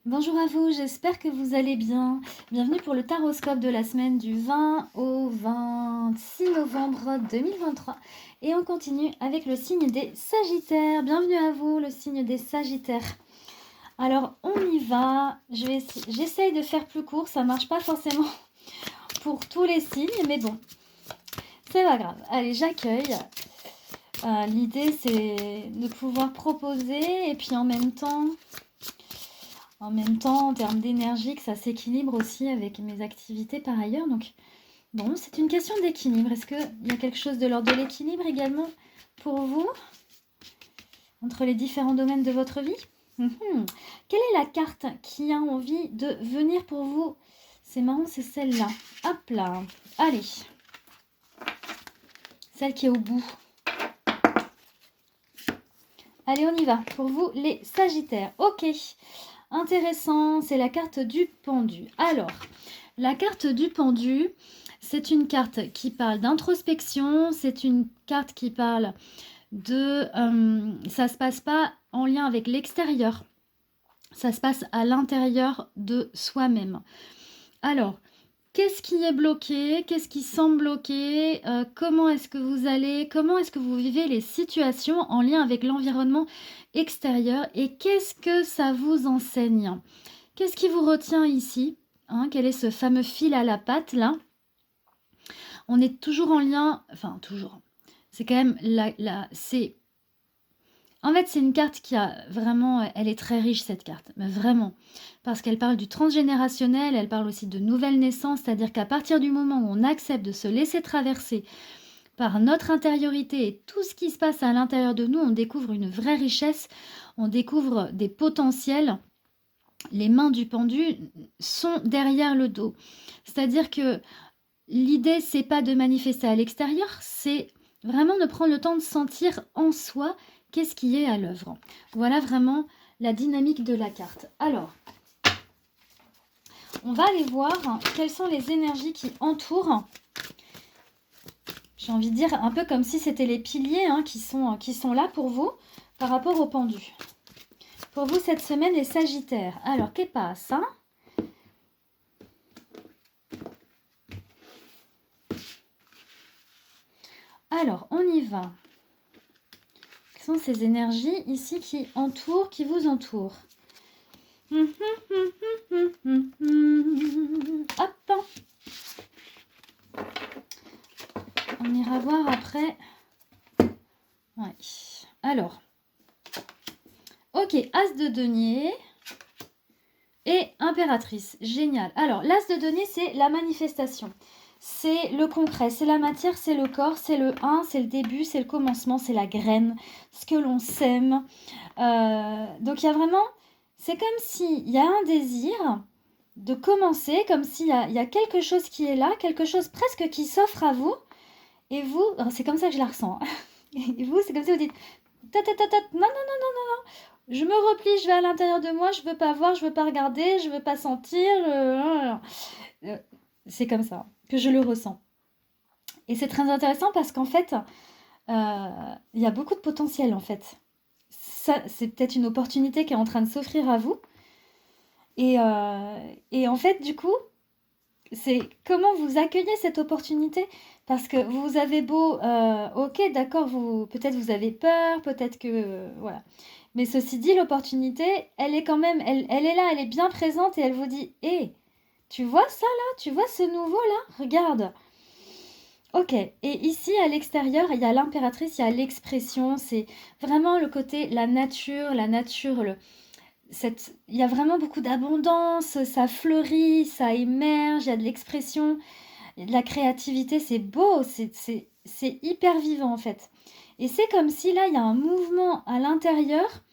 Bonjour à vous, j'espère que vous allez bien. Bienvenue pour le taroscope de la semaine du 20 au 26 novembre 2023. Et on continue avec le signe des Sagittaires. Bienvenue à vous, le signe des Sagittaires. Alors, on y va. J'essaye de faire plus court, ça marche pas forcément pour tous les signes, mais bon, c'est pas grave. Allez, j'accueille. L'idée, c'est de pouvoir proposer et puis en même temps, en termes d'énergie, que ça s'équilibre aussi avec mes activités par ailleurs. Donc, bon, c'est une question d'équilibre. Est-ce qu'il y a quelque chose de l'ordre de l'équilibre également pour vous, entre les différents domaines de votre vie? Quelle est la carte qui a envie de venir pour vous? C'est marrant, c'est celle-là. Hop là. Allez. Celle qui est au bout. Allez, on y va. Pour vous, les Sagittaires. Ok. Intéressant, c'est la carte du pendu. Alors, la carte du pendu, c'est une carte qui parle d'introspection, c'est une carte qui parle de... ça se passe pas en lien avec l'extérieur, ça se passe à l'intérieur de soi-même. Alors, qu'est-ce qui est bloqué? Qu'est-ce qui semble bloqué? Comment est-ce que vous allez? Comment est-ce que vous vivez les situations en lien avec l'environnement extérieur? Et qu'est-ce que ça vous enseigne? Qu'est-ce qui vous retient ici? Quel est ce fameux fil à la patte là? On est toujours en lien, enfin toujours. C'est quand même en fait, c'est une carte qui a vraiment, elle est très riche cette carte, mais vraiment, parce qu'elle parle du transgénérationnel, elle parle aussi de nouvelle naissance, c'est-à-dire qu'à partir du moment où on accepte de se laisser traverser par notre intériorité et tout ce qui se passe à l'intérieur de nous, on découvre une vraie richesse, on découvre des potentiels. Les mains du pendu sont derrière le dos. C'est-à-dire que l'idée, c'est pas de manifester à l'extérieur, c'est vraiment de prendre le temps de sentir en soi qu'est-ce qui est à l'œuvre. Voilà vraiment la dynamique de la carte. Alors, on va aller voir quelles sont les énergies qui entourent. J'ai envie de dire un peu comme si c'était les piliers qui sont là pour vous par rapport au pendu. Pour vous, cette semaine, les Sagittaires. Alors, qu'est-ce qui passe Alors, on y va. Quelles sont ces énergies ici qui vous entourent? Hop. On ira voir après. Ouais. Alors. Ok, As de denier et impératrice. Génial. Alors, l'As de denier, c'est la manifestation. C'est le concret, c'est la matière, c'est le corps, c'est le 1, c'est le début, c'est le commencement, c'est la graine, ce que l'on sème. Donc, il y a vraiment... C'est comme s'il y a un désir de commencer, comme s'il y a quelque chose qui est là, quelque chose presque qui s'offre à vous. Et vous, c'est comme ça que je la ressens. Et vous, c'est comme si vous dites, non, non, non, non, non, non. Je me replie, je vais à l'intérieur de moi, je veux pas voir, je veux pas regarder, je veux pas sentir. C'est comme ça que je le ressens. Et c'est très intéressant parce qu'en fait, il y a beaucoup de potentiel en fait. Ça, c'est peut-être une opportunité qui est en train de s'offrir à vous. Et en fait, du coup, c'est comment vous accueillez cette opportunité. Parce que vous avez beau, ok, d'accord, peut-être vous avez peur, peut-être que, voilà. Mais ceci dit, l'opportunité, elle est quand même, elle est là, elle est bien présente et elle vous dit, hé, tu vois ça là? Tu vois ce nouveau-là? Regarde. Ok, et ici à l'extérieur, il y a l'impératrice, il y a l'expression, c'est vraiment le côté, la nature, il y a vraiment beaucoup d'abondance, ça fleurit, ça émerge, il y a de l'expression, de la créativité, c'est beau, c'est hyper vivant en fait. Et c'est comme si là, il y a un mouvement à l'intérieur,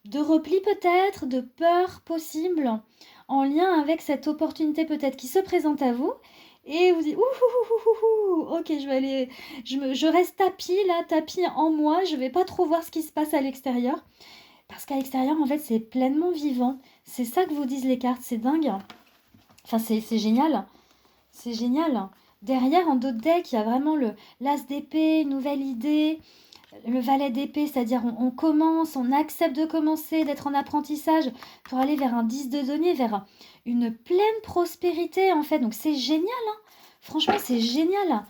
de repli peut-être, de peur possible, en lien avec cette opportunité peut-être qui se présente à vous. Et vous dites, ok, je vais aller, je reste tapis en moi, je vais pas trop voir ce qui se passe à l'extérieur. Parce qu'à l'extérieur, en fait, c'est pleinement vivant. C'est ça que vous disent les cartes, c'est dingue. Enfin, c'est génial. C'est génial. Derrière, en dos de deck, il y a vraiment l'as d'épée, nouvelle idée. le valet d'épée, c'est-à-dire on commence, on accepte de commencer, d'être en apprentissage pour aller vers un 10 de denier, vers une pleine prospérité en fait. Donc c'est génial, hein. Franchement, c'est génial.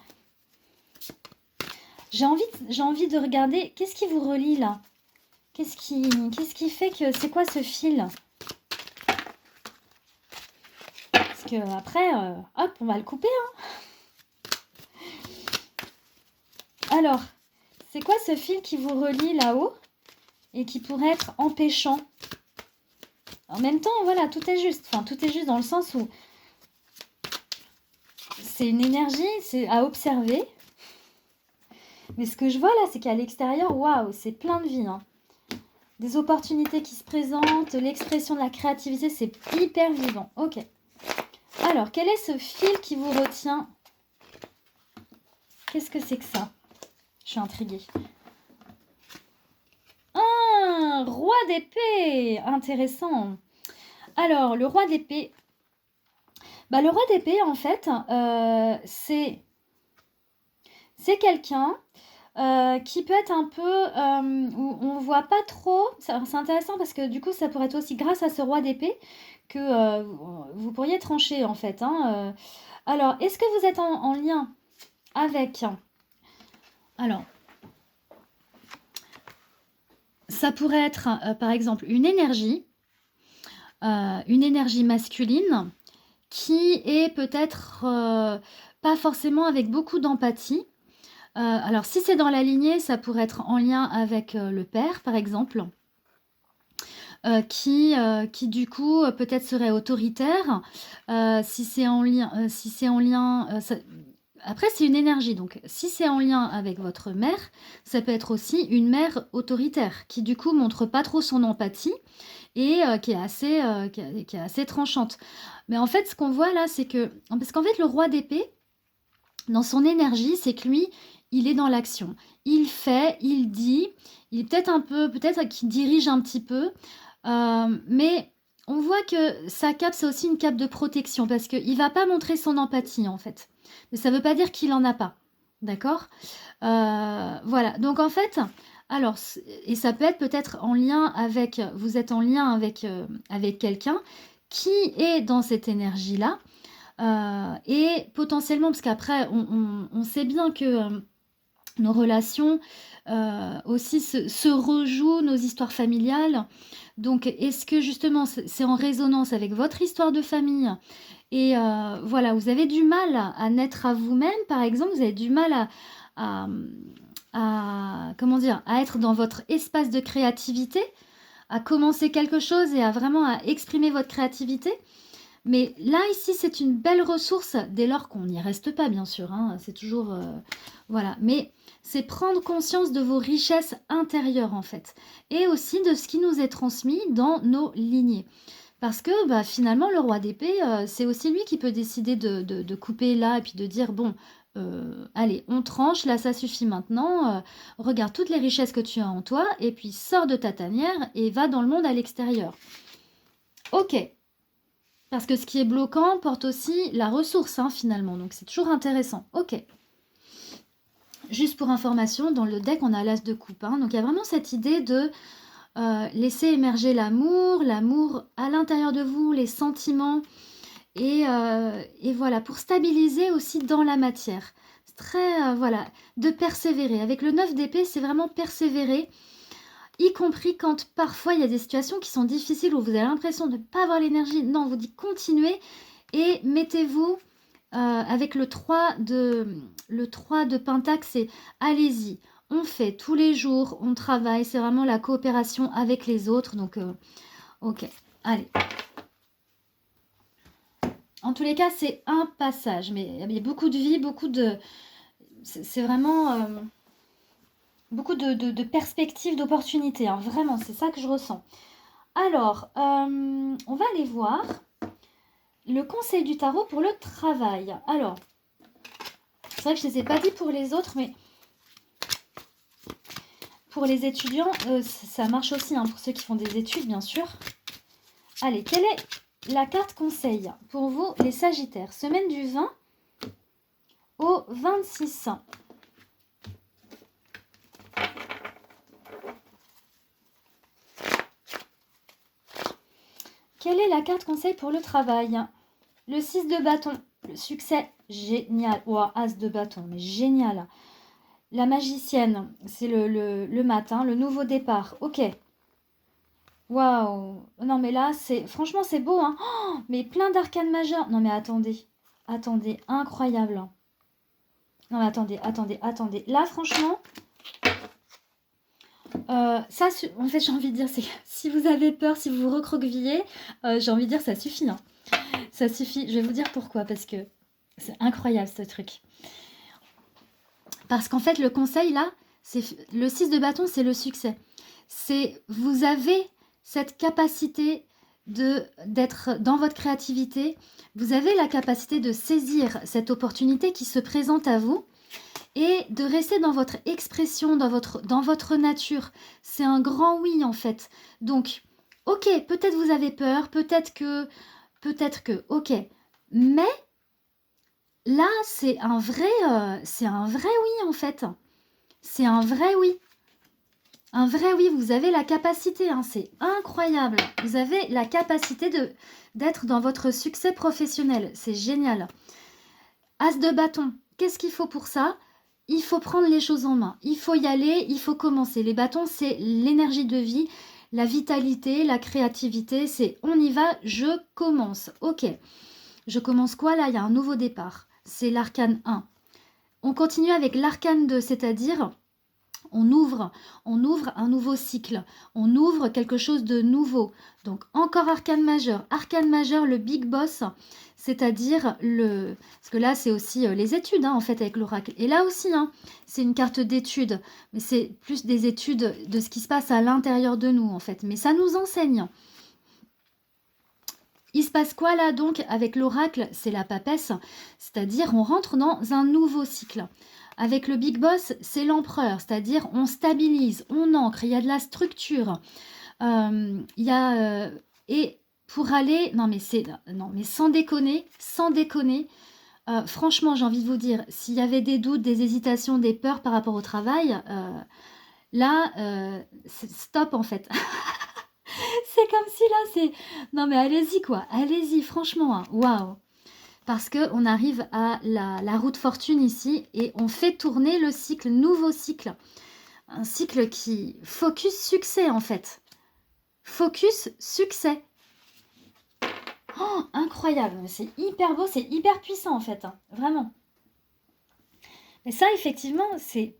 J'ai envie de regarder, qu'est-ce qui vous relie là? Qu'est-ce qui fait que... C'est quoi ce fil? Parce que après, hop, on va le couper, hein. Alors, c'est quoi ce fil qui vous relie là-haut et qui pourrait être empêchant? En même temps, voilà, tout est juste. Enfin, tout est juste dans le sens où c'est une énergie, c'est à observer. Mais ce que je vois là, c'est qu'à l'extérieur, waouh, c'est plein de vie, hein. Des opportunités qui se présentent, l'expression de la créativité, c'est hyper vivant. Ok. Alors, quel est ce fil qui vous retient? Qu'est-ce que c'est que ça? Je suis intriguée. Ah, roi d'épée! Intéressant. Alors, le roi d'épée. Bah, le roi d'épée, en fait, c'est quelqu'un qui peut être un peu où on voit pas trop. C'est intéressant parce que du coup, ça pourrait être aussi grâce à ce roi d'épée que vous pourriez trancher, en fait, hein. Alors, est-ce que vous êtes en lien avec... Alors, ça pourrait être, par exemple, une énergie masculine qui est peut-être pas forcément avec beaucoup d'empathie. Alors, si c'est dans la lignée, ça pourrait être en lien avec le père, par exemple, qui du coup, peut-être serait autoritaire. Si c'est en lien, après, c'est une énergie. Donc, si c'est en lien avec votre mère, ça peut être aussi une mère autoritaire qui, du coup, montre pas trop son empathie et qui est assez tranchante. Mais en fait, ce qu'on voit là, c'est que... Parce qu'en fait, le roi d'épée, dans son énergie, c'est que lui, il est dans l'action. Il fait, il dit, il est peut-être qu'il dirige un petit peu, mais on voit que sa cape, c'est aussi une cape de protection parce qu'il ne va pas montrer son empathie en fait. Mais ça ne veut pas dire qu'il n'en a pas. D'accord. Voilà. Donc en fait, alors, et ça peut être peut-être en lien avec, vous êtes en lien avec quelqu'un qui est dans cette énergie-là. Et potentiellement, parce qu'après, on sait bien que nos relations aussi se rejouent, nos histoires familiales. Donc, est-ce que justement, c'est en résonance avec votre histoire de famille? Et voilà, vous avez du mal à naître à vous-même, par exemple, vous avez du mal comment dire, à être dans votre espace de créativité, à commencer quelque chose et à vraiment à exprimer votre créativité. Mais là, ici, c'est une belle ressource, dès lors qu'on n'y reste pas, bien sûr, hein, c'est toujours... voilà, mais c'est prendre conscience de vos richesses intérieures, en fait, et aussi de ce qui nous est transmis dans nos lignées. Parce que, bah, finalement, le roi d'épée, c'est aussi lui qui peut décider de couper là, et puis de dire, bon, allez, on tranche, là, ça suffit maintenant, regarde toutes les richesses que tu as en toi, et puis sors de ta tanière, et va dans le monde à l'extérieur. Ok. Parce que ce qui est bloquant porte aussi la ressource, hein, finalement. Donc, c'est toujours intéressant. Ok. Juste pour information, dans le deck, on a l'as de coupe. Hein. Donc, il y a vraiment cette idée de laisser émerger l'amour à l'intérieur de vous, les sentiments. Et voilà, pour stabiliser aussi dans la matière. C'est très, voilà, de persévérer. Avec le 9 d'épée, c'est vraiment persévérer. Y compris quand parfois il y a des situations qui sont difficiles où vous avez l'impression de ne pas avoir l'énergie. Non, on vous dit continuez et mettez-vous avec le 3 de Pentacle, c'est allez-y. On fait tous les jours, on travaille, c'est vraiment la coopération avec les autres. Donc, ok, allez. En tous les cas, c'est un passage, mais il y a beaucoup de vie, beaucoup de... C'est vraiment... beaucoup de perspectives, d'opportunités, hein, vraiment, c'est ça que je ressens. Alors, on va aller voir le conseil du tarot pour le travail. Alors, c'est vrai que je ne les ai pas dit pour les autres, mais pour les étudiants, ça marche aussi, hein, pour ceux qui font des études, bien sûr. Allez, quelle est la carte conseil pour vous, les Sagittaires? Semaine du 20 au 26. la carte conseil pour le travail. Le 6 de bâton, le succès, génial. Oh, as de bâton, mais génial. La magicienne, c'est le matin, le nouveau départ. Ok. Waouh. Non, mais là, franchement, c'est beau, hein. Oh, mais plein d'arcanes majeures. Non, mais attendez. Attendez, incroyable. Non, mais attendez. Là, franchement, ça, en fait, j'ai envie de dire, c'est si vous avez peur, si vous vous recroquevillez, j'ai envie de dire, ça suffit, hein. Ça suffit. Je vais vous dire pourquoi, parce que c'est incroyable, ce truc. Parce qu'en fait, le conseil, là, c'est le 6 de bâton, c'est le succès. Vous avez cette capacité d'être dans votre créativité. Vous avez la capacité de saisir cette opportunité qui se présente à vous et de rester dans votre expression, dans votre nature. C'est un grand oui, en fait. Donc, ok, peut-être vous avez peur, peut-être que, ok. Mais là, c'est un vrai oui, en fait. C'est un vrai oui. Un vrai oui, vous avez la capacité, hein, c'est incroyable. Vous avez la capacité d'être dans votre succès professionnel. C'est génial. As de bâton, qu'est-ce qu'il faut pour ça? Il faut prendre les choses en main. Il faut y aller, il faut commencer. Les bâtons, c'est l'énergie de vie, la vitalité, la créativité. C'est on y va, je commence. Ok. Je commence quoi là? Il y a un nouveau départ. C'est l'arcane 1. On continue avec l'arcane 2, c'est-à-dire on ouvre un nouveau cycle, on ouvre quelque chose de nouveau. Donc encore arcane majeur, le big boss, c'est-à-dire parce que là c'est aussi les études, hein, en fait, avec l'oracle. Et là aussi, hein, c'est une carte d'études, mais c'est plus des études de ce qui se passe à l'intérieur de nous, en fait. Mais ça nous enseigne. Il se passe quoi là donc avec l'oracle? C'est la papesse, c'est-à-dire on rentre dans un nouveau cycle. Avec le Big Boss, c'est l'empereur, c'est-à-dire on stabilise, on ancre, il y a de la structure. Et pour aller... Non mais sans déconner, franchement j'ai envie de vous dire, s'il y avait des doutes, des hésitations, des peurs par rapport au travail, là, stop en fait. C'est comme si là, c'est... Non mais allez-y quoi, allez-y, franchement, hein. Waouh. Parce qu'on arrive à la roue de fortune ici et on fait tourner le cycle, nouveau cycle. Un cycle qui focus succès en fait. Focus succès. Oh, incroyable, c'est hyper beau, c'est hyper puissant en fait, hein. Vraiment. Mais ça effectivement, c'est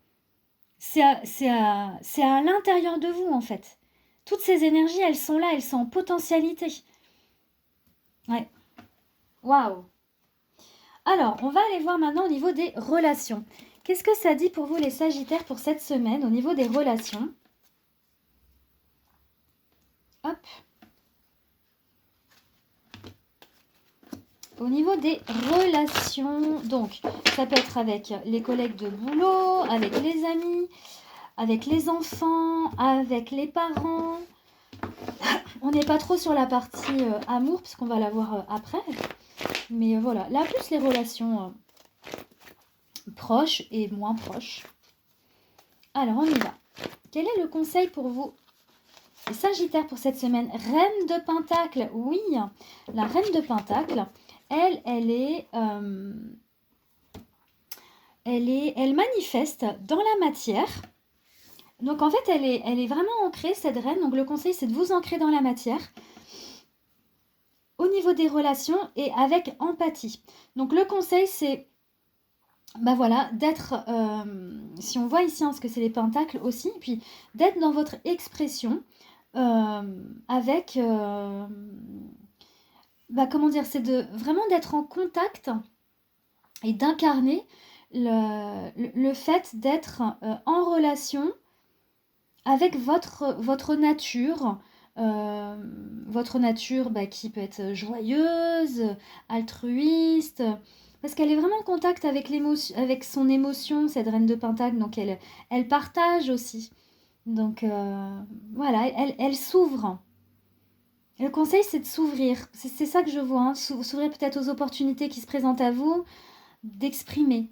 à l'intérieur de vous en fait. Toutes ces énergies, elles sont là, elles sont en potentialité. Ouais. Waouh. Alors, on va aller voir maintenant au niveau des relations. Qu'est-ce que ça dit pour vous les Sagittaires pour cette semaine au niveau des relations? Hop. Au niveau des relations, donc, ça peut être avec les collègues de boulot, avec les amis, avec les enfants, avec les parents. On n'est pas trop sur la partie amour, puisqu'on va la voir après. Mais voilà, là, plus les relations proches et moins proches. Alors, on y va. Quel est le conseil pour vous, les Sagittaires, pour cette semaine? Reine de Pentacle, oui. La Reine de Pentacle, elle manifeste dans la matière. Donc, en fait, elle est vraiment ancrée, cette reine. Donc, le conseil, c'est de vous ancrer dans la matière au niveau des relations et avec empathie. Donc, le conseil, c'est voilà, d'être, si on voit ici, hein, parce que c'est les pentacles aussi, puis d'être dans votre expression avec, comment dire, c'est vraiment d'être en contact et d'incarner le fait d'être en relation avec votre nature, qui peut être joyeuse, altruiste, parce qu'elle est vraiment en contact avec l'émotion, avec son émotion, cette reine de Pentacle, donc elle partage aussi. Donc voilà, elle s'ouvre. Le conseil, c'est de s'ouvrir. C'est ça que je vois, hein. S'ouvrir peut-être aux opportunités qui se présentent à vous, d'exprimer.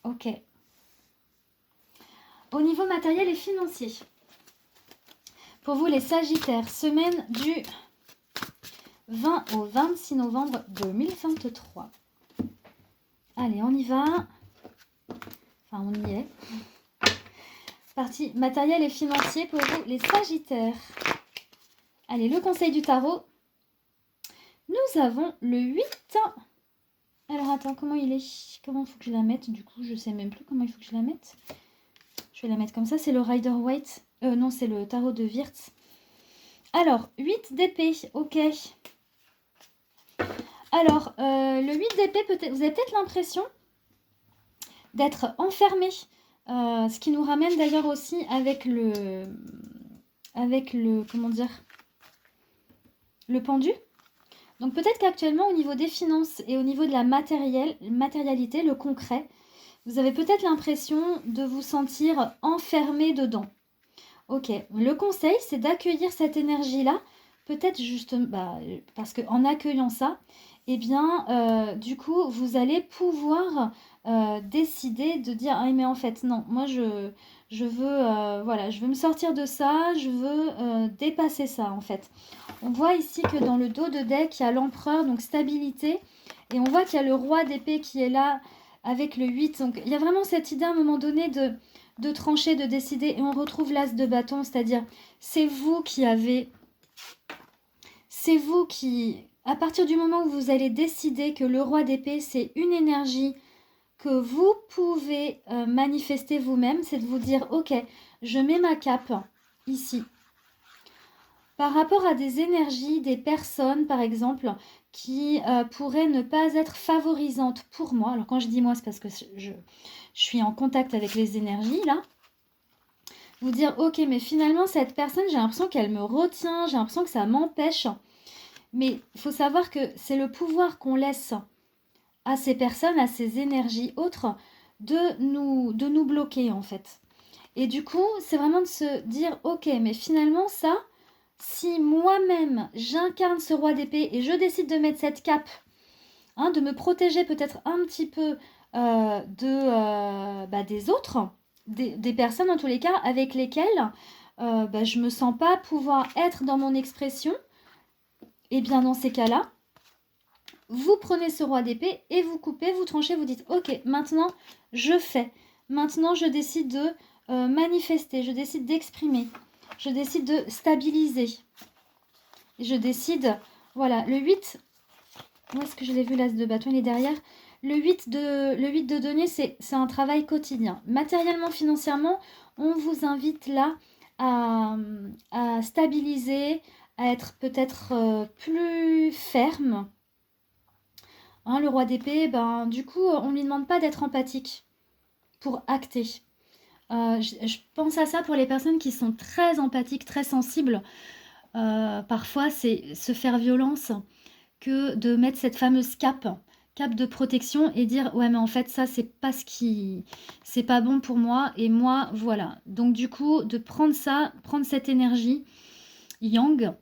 Ok. Au niveau matériel et financier, pour vous les Sagittaires, semaine du 20 au 26 novembre 2023. Allez, on y va. Enfin, on y est. Partie matériel et financier pour vous, les Sagittaires. Allez, le conseil du tarot. Nous avons le 8. Alors, attends, comment il est? Comment il faut que je la mette? Du coup, je sais même plus comment il faut que je la mette. Je vais la mettre comme ça. C'est le Rider-Waite. Non, c'est le tarot de Wirtz. Alors, 8 d'épée. Ok. Alors, le 8 d'épée, vous avez peut-être l'impression d'être enfermé. Ce qui nous ramène d'ailleurs aussi avec le comment dire, le pendu. Donc peut-être qu'actuellement au niveau des finances et au niveau de la matérialité, le concret, vous avez peut-être l'impression de vous sentir enfermé dedans. Ok, le conseil c'est d'accueillir cette énergie-là, peut-être juste parce qu'en accueillant ça, eh bien du coup vous allez pouvoir décider de dire ah mais en fait non, moi je veux voilà, je veux me sortir de ça, je veux dépasser ça en fait. On voit ici que dans le dos de deck il y a l'empereur, donc stabilité, et on voit qu'il y a le roi d'épée qui est là avec le 8, donc il y a vraiment cette idée à un moment donné de trancher, de décider, et on retrouve l'as de bâton, c'est-à-dire c'est vous qui, à partir du moment où vous allez décider que le roi d'épée c'est une énergie que vous pouvez manifester vous-même, c'est de vous dire ok, je mets ma cape ici. Par rapport à des énergies, des personnes par exemple, qui pourraient ne pas être favorisantes pour moi. Alors quand je dis moi, c'est parce que je suis en contact avec les énergies là. Vous dire ok, mais finalement cette personne, j'ai l'impression qu'elle me retient, j'ai l'impression que ça m'empêche. Mais il faut savoir que c'est le pouvoir qu'on laisse à ces personnes, à ces énergies autres, de nous bloquer en fait. Et du coup, c'est vraiment de se dire ok, mais finalement ça, si moi-même j'incarne ce roi d'épée et je décide de mettre cette cape, hein, de me protéger peut-être un petit peu des autres, des personnes en tous les cas avec lesquelles je me sens pas pouvoir être dans mon expression, et bien dans ces cas-là, vous prenez ce roi d'épée et vous coupez, vous tranchez, vous dites ok, maintenant je fais, maintenant je décide de manifester, je décide d'exprimer, je décide de stabiliser, je décide, voilà, le 8, où est-ce que je l'ai vu l'as de bâton, il est derrière. Le 8 de denier, c'est un travail quotidien. Matériellement, financièrement, on vous invite là à stabiliser, à être peut-être plus ferme. Hein, le roi d'épée, du coup, on ne lui demande pas d'être empathique pour acter. Je pense à ça pour les personnes qui sont très empathiques, très sensibles. Parfois, c'est se faire violence que de mettre cette fameuse cape de protection et dire ouais mais en fait ça c'est pas bon pour moi et moi voilà. Donc du coup de prendre cette énergie yang,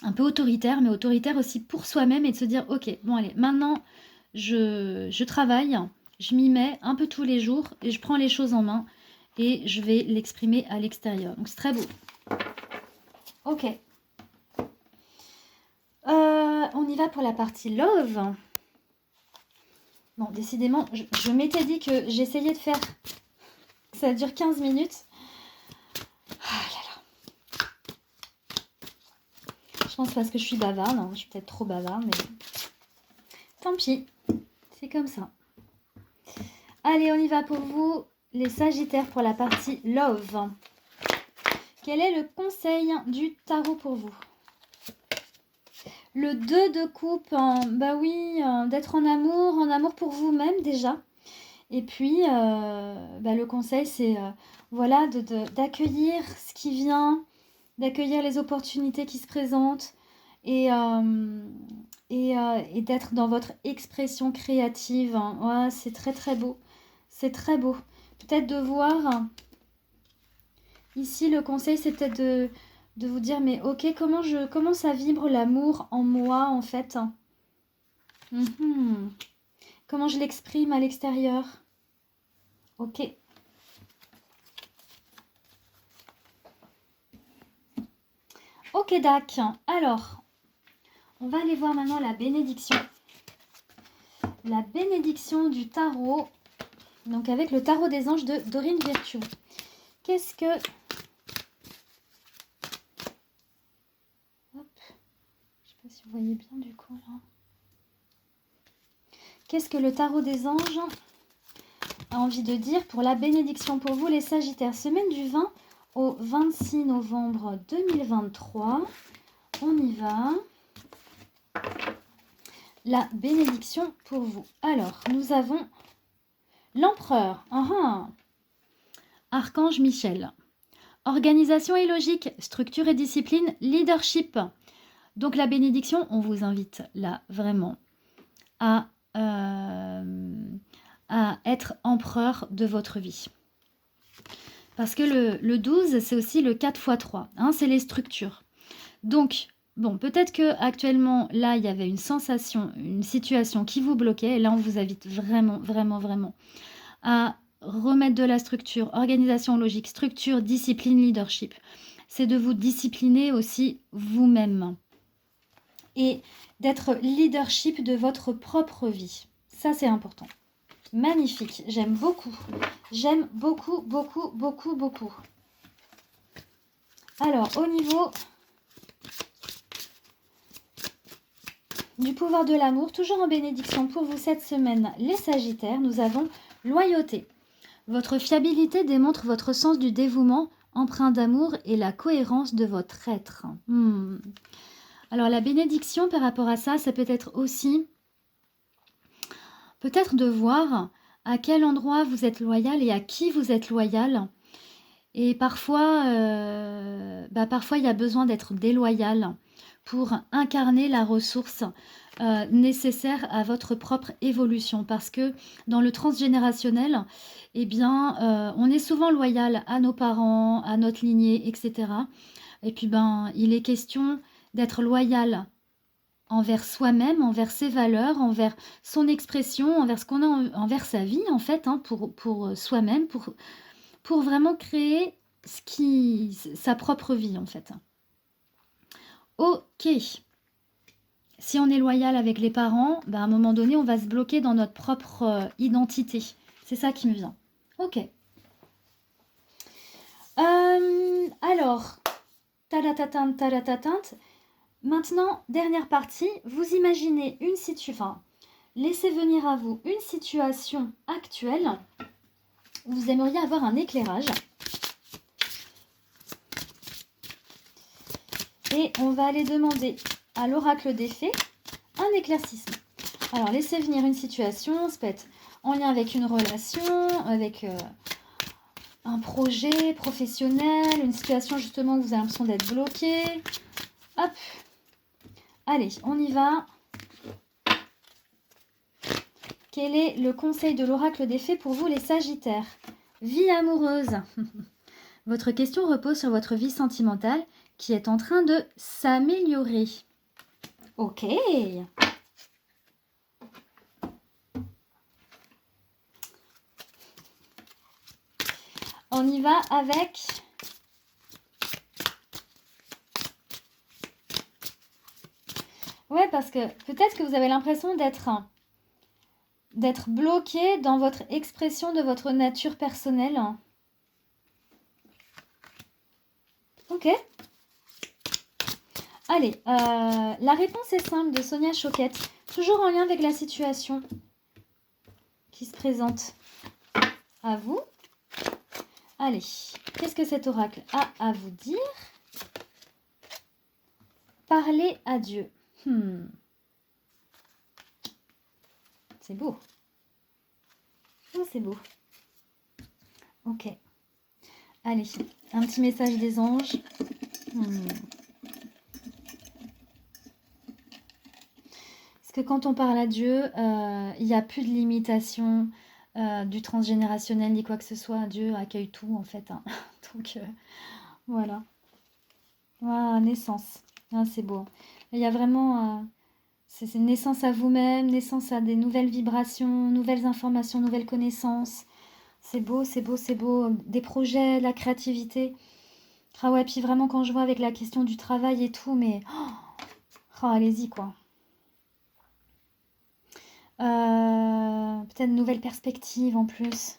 un peu autoritaire mais autoritaire aussi pour soi-même, et de se dire ok bon allez maintenant je travaille, je m'y mets un peu tous les jours et je prends les choses en main et je vais l'exprimer à l'extérieur. Donc c'est très beau. Ok. On y va pour la partie love. Bon, décidément, je m'étais dit que j'essayais de faire... Ça dure 15 minutes. Ah là là. Je pense parce que je suis bavarde. Hein. Je suis peut-être trop bavarde, mais... Tant pis. C'est comme ça. Allez, on y va pour vous, les Sagittaires, pour la partie love. Quel est le conseil du tarot pour vous? Le 2 de coupe, bah oui, d'être en amour pour vous-même déjà. Et puis, le conseil, c'est voilà, d'accueillir ce qui vient, d'accueillir les opportunités qui se présentent et d'être dans votre expression créative. Hein. Ouais, c'est très très beau. C'est très beau. Peut-être de voir, ici le conseil, c'est peut-être de vous dire, mais ok, comment ça vibre l'amour en moi en fait. Comment je l'exprime à l'extérieur. Ok. Ok, Dac. Alors, On va aller voir maintenant la bénédiction. La bénédiction du tarot. Donc avec le tarot des anges de Dorine Virtue. Qu'est-ce que... Hop. Je sais pas si vous voyez bien du coup là. Qu'est-ce que le tarot des anges a envie de dire pour la bénédiction pour vous les Sagittaires? Semaine du 20 au 26 novembre 2023. On y va. La bénédiction pour vous. Alors, nous avons l'empereur. Archange Michel. Organisation et logique, structure et discipline, leadership. Donc la bénédiction, on vous invite là vraiment à être empereur de votre vie. Parce que le 12, c'est aussi le 4 x 3. C'est les structures. Donc, bon, peut-être qu'actuellement, là, il y avait une sensation, une situation qui vous bloquait. Et là, on vous invite vraiment, vraiment, vraiment à remettre de la structure, organisation logique, structure, discipline, leadership. C'est de vous discipliner aussi vous-même. Et d'être leadership de votre propre vie. Ça, c'est important. Magnifique. J'aime beaucoup. J'aime beaucoup, beaucoup, beaucoup, beaucoup. Alors, au niveau du pouvoir de l'amour, toujours en bénédiction pour vous cette semaine, les Sagittaires, nous avons loyauté. Votre fiabilité démontre votre sens du dévouement, empreint d'amour et la cohérence de votre être. Alors, la bénédiction par rapport à ça, ça peut être aussi peut-être de voir à quel endroit vous êtes loyal et à qui vous êtes loyal. Et parfois, parfois il y a besoin d'être déloyal pour incarner la ressource nécessaire à votre propre évolution. Parce que dans le transgénérationnel, eh bien, on est souvent loyal à nos parents, à notre lignée, etc. Et puis, il est question d'être loyal envers soi-même, envers ses valeurs, envers son expression, envers ce qu'on a, envers sa vie, en fait, pour soi-même, pour vraiment créer sa propre vie, en fait. Ok. Si on est loyal avec les parents, à un moment donné, on va se bloquer dans notre propre identité. C'est ça qui me vient. Ok. Alors, tadatatante. Maintenant, dernière partie, vous imaginez une situation, laissez venir à vous une situation actuelle où vous aimeriez avoir un éclairage. Et on va aller demander à l'oracle des fées un éclaircissement. Alors, laissez venir une situation, ça peut être en lien avec une relation, avec un projet professionnel, une situation justement où vous avez l'impression d'être bloqué. Hop. Allez, on y va. Quel est le conseil de l'oracle des fées pour vous les Sagittaires? Vie amoureuse. Votre question repose sur votre vie sentimentale qui est en train de s'améliorer. Ok. On y va avec... Ouais, parce que peut-être que vous avez l'impression d'être bloqué dans votre expression de votre nature personnelle. Ok. Allez, la réponse est simple de Sonia Choquette. Toujours en lien avec la situation qui se présente à vous. Allez, qu'est-ce que cet oracle a à vous dire? Parlez à Dieu. C'est beau. Oh, c'est beau. Ok. Allez, un petit message des anges. Parce que quand on parle à Dieu, il n'y a plus de limitation du transgénérationnel ni quoi que ce soit. Dieu accueille tout en fait. Donc voilà. Voilà, naissance. C'est beau. Il y a vraiment... c'est une naissance à vous-même, naissance à des nouvelles vibrations, nouvelles informations, nouvelles connaissances. C'est beau, c'est beau, c'est beau. Des projets, la créativité. Ah ouais, puis vraiment quand je vois avec la question du travail et tout, mais... Oh, allez-y, quoi. Peut-être une nouvelle perspective en plus.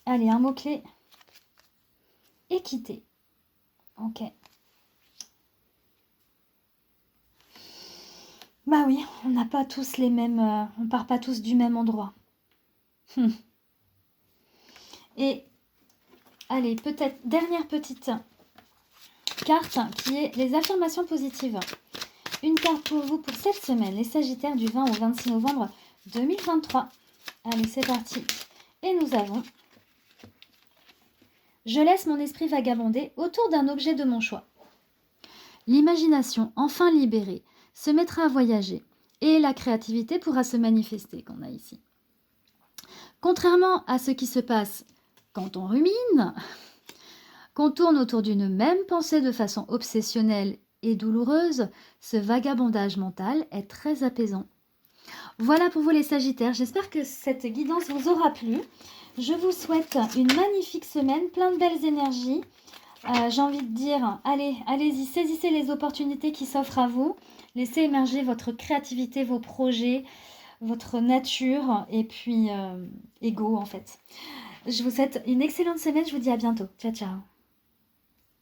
Allez, un mot-clé. Équité. Ok. Bah oui, on n'a pas tous les mêmes... on part pas tous du même endroit. Et, allez, peut-être dernière petite carte qui est les affirmations positives. Une carte pour vous pour cette semaine, les Sagittaires du 20 au 26 novembre 2023. Allez, c'est parti. Et nous avons... Je laisse mon esprit vagabonder autour d'un objet de mon choix. L'imagination, enfin libérée, se mettra à voyager et la créativité pourra se manifester, qu'on a ici. Contrairement à ce qui se passe quand on rumine, qu'on tourne autour d'une même pensée de façon obsessionnelle et douloureuse, ce vagabondage mental est très apaisant. Voilà pour vous les Sagittaires, j'espère que cette guidance vous aura plu. Je vous souhaite une magnifique semaine, plein de belles énergies. J'ai envie de dire, allez-y, saisissez les opportunités qui s'offrent à vous. Laissez émerger votre créativité, vos projets, votre nature et puis ego en fait. Je vous souhaite une excellente semaine, je vous dis à bientôt. Ciao, ciao.